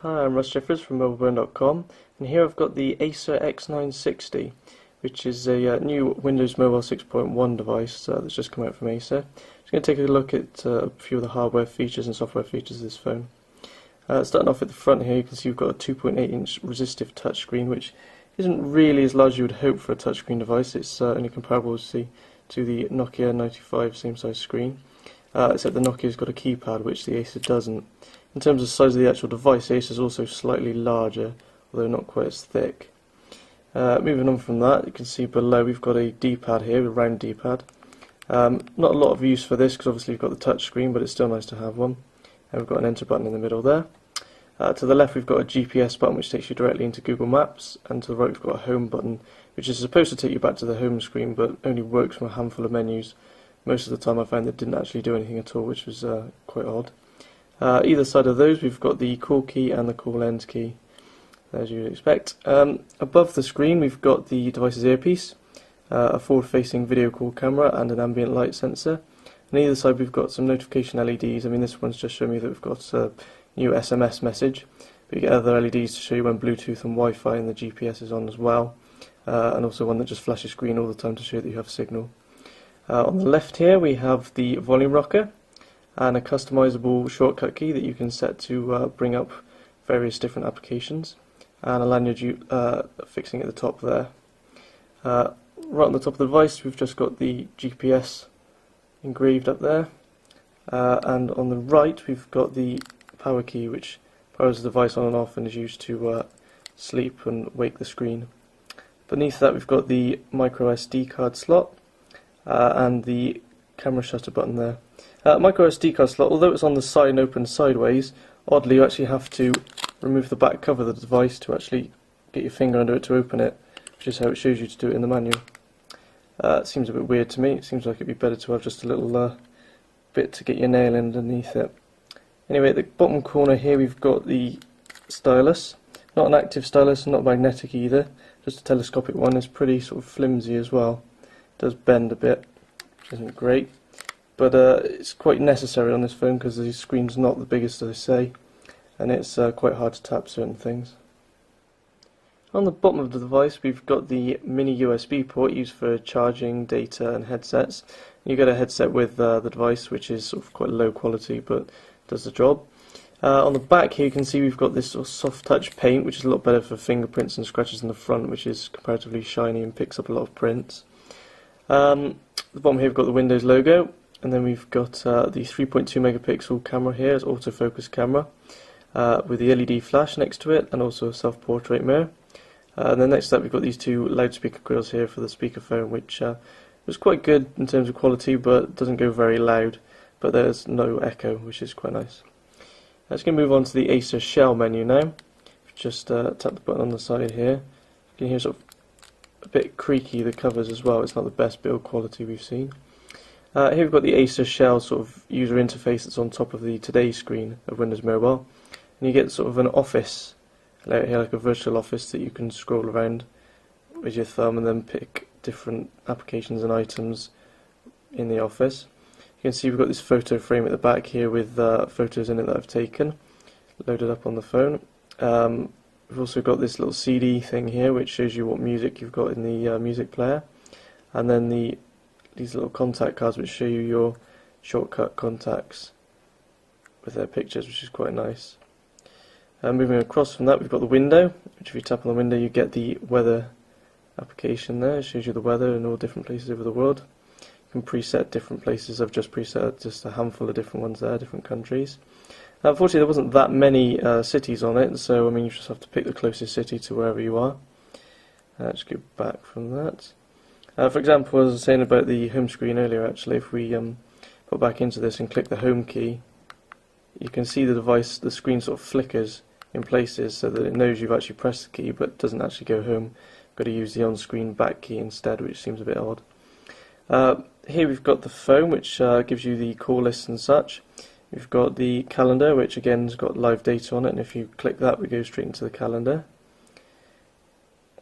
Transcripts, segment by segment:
Hi, I'm Russ Jeffers from MobileBurn.com, and here I've got the Acer X960, which is a new Windows Mobile 6.1 device that's just come out from Acer. Just going to take a look at a few of the hardware features and software features of this phone. Starting off at the front here, you can see we've got a 2.8-inch resistive touchscreen, which isn't really as large as you would hope for a touchscreen device. It's only comparable to the Nokia 95 same size screen, except the Nokia's got a keypad, which the Acer doesn't. In terms of the size of the actual device, the Acer is also slightly larger, although not quite as thick. Moving on from that, you can see below we've got a D-pad here, a round D-pad. Not a lot of use for this because obviously we've got the touch screen, but it's still nice to have one. And we've got an enter button in the middle there. To the left we've got a GPS button which takes you directly into Google Maps, and to the right we've got a home button which is supposed to take you back to the home screen but only works from a handful of menus. Most of the time I found that it didn't actually do anything at all, which was quite odd. Either side of those we've got the call key and the call end key, as you would expect. Above the screen we've got the device's earpiece, a forward-facing video call camera and an ambient light sensor. On either side we've got some notification LEDs. I mean, this one's just showing me that we've got a new SMS message, but you get other LEDs to show you when Bluetooth and Wi-Fi and the GPS is on as well, and also one that just flashes green all the time to show that you have signal. On the left here we have the volume rocker and a customizable shortcut key that you can set to bring up various different applications, and a lanyard fixing at the top there. Right on the top of the device we've just got the GPS engraved up there, and on the right we've got the power key which powers the device on and off and is used to sleep and wake the screen. Beneath that we've got the micro SD card slot and the camera shutter button there. Micro SD card slot, although it's on the side and open sideways, oddly you actually have to remove the back cover of the device to actually get your finger under it to open it, which is how it shows you to do it in the manual. It seems a bit weird to me. It seems like it'd be better to have just a little bit to get your nail in underneath it. Anyway, at the bottom corner here we've got the stylus. Not an active stylus, not magnetic either, just a telescopic one. It's pretty sort of flimsy as well. It does bend a bit, which isn't great. But it's quite necessary on this phone because the screen's not the biggest, as I say, and it's quite hard to tap certain things. On the bottom of the device we've got the mini USB port used for charging, data and headsets. You get a headset with the device which is sort of quite low quality but does the job. On the back here you can see we've got this sort of soft touch paint which is a lot better for fingerprints and scratches in the front, which is comparatively shiny and picks up a lot of prints. At the bottom here we've got the Windows logo, and then we've got the 3.2 megapixel camera here, it's autofocus camera, with the LED flash next to it and also a self-portrait mirror. And then next up we've got these two loudspeaker grills here for the speakerphone, which was quite good in terms of quality but doesn't go very loud, but there's no echo, which is quite nice. Let's go move on to the Acer shell menu now. Just tap the button on the side here. You can hear sort of a bit creaky the covers as well. It's not the best build quality we've seen. Here we've got the Acer shell sort of user interface that's on top of the Today screen of Windows Mobile, and you get sort of an office layout here, like a virtual office that you can scroll around with your thumb and then pick different applications and items in the office. You can see we've got this photo frame at the back here with photos in it that I've taken, loaded up on the phone. We've also got this little CD thing here which shows you what music you've got in the music player, and then these little contact cards which show you your shortcut contacts with their pictures, which is quite nice. Moving across from that we've got the window, which if you tap on the window you get the weather application there. It shows you the weather in all different places over the world. You can preset different places. I've just preset just a handful of different ones there, different countries. Unfortunately there wasn't that many cities on it, so I mean you just have to pick the closest city to wherever you are. Let's go back from that. For example, as I was saying about the home screen earlier, actually, if we put back into this and click the home key, you can see the device, the screen sort of flickers in places so that it knows you've actually pressed the key but doesn't actually go home. You've got to use the on-screen back key instead, which seems a bit odd. Here we've got the phone, which gives you the call list and such. We've got the calendar, which again has got live data on it, and if you click that we go straight into the calendar.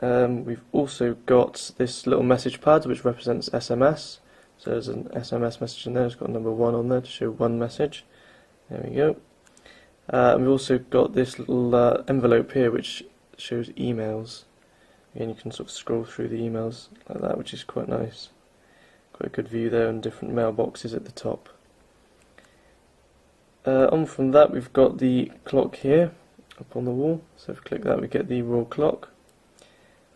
We've also got this little message pad which represents SMS. So there's an SMS message in there, it's got number 1 on there to show one message. There we go. And we've also got this little envelope here which shows emails. Again, you can sort of scroll through the emails like that, which is quite nice. Quite a good view there, and different mailboxes at the top. On from that, we've got the clock here up on the wall. So if we click that, we get the raw clock,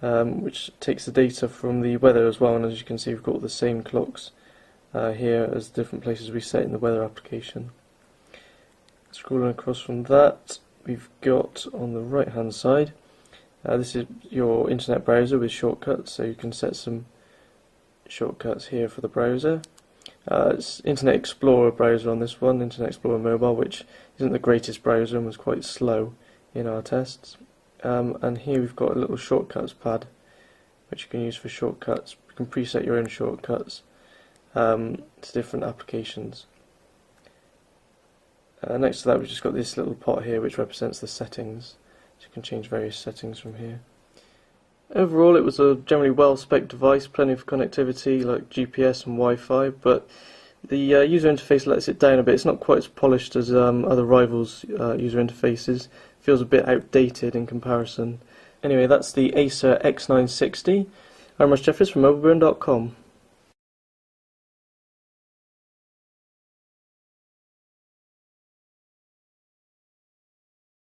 which takes the data from the weather as well. And as you can see, we've got all the same clocks here as the different places we set in the weather application. Scrolling across from that, we've got on the right hand side, this is your internet browser with shortcuts, so you can set some shortcuts here for the browser. It's Internet Explorer browser on this one, Internet Explorer Mobile, which isn't the greatest browser and was quite slow in our tests. And here we've got a little shortcuts pad which you can use for shortcuts. You can preset your own shortcuts to different applications. Next to that, we've just got this little pot here which represents the settings, so you can change various settings from here. Overall, it was a generally well-spec'd device, plenty of connectivity like GPS and Wi-Fi, but the user interface lets it down a bit. It's not quite as polished as other rivals' user interfaces. Feels a bit outdated in comparison. Anyway, that's the Acer X960. I'm Ross Jeffries from MobileBruin.com.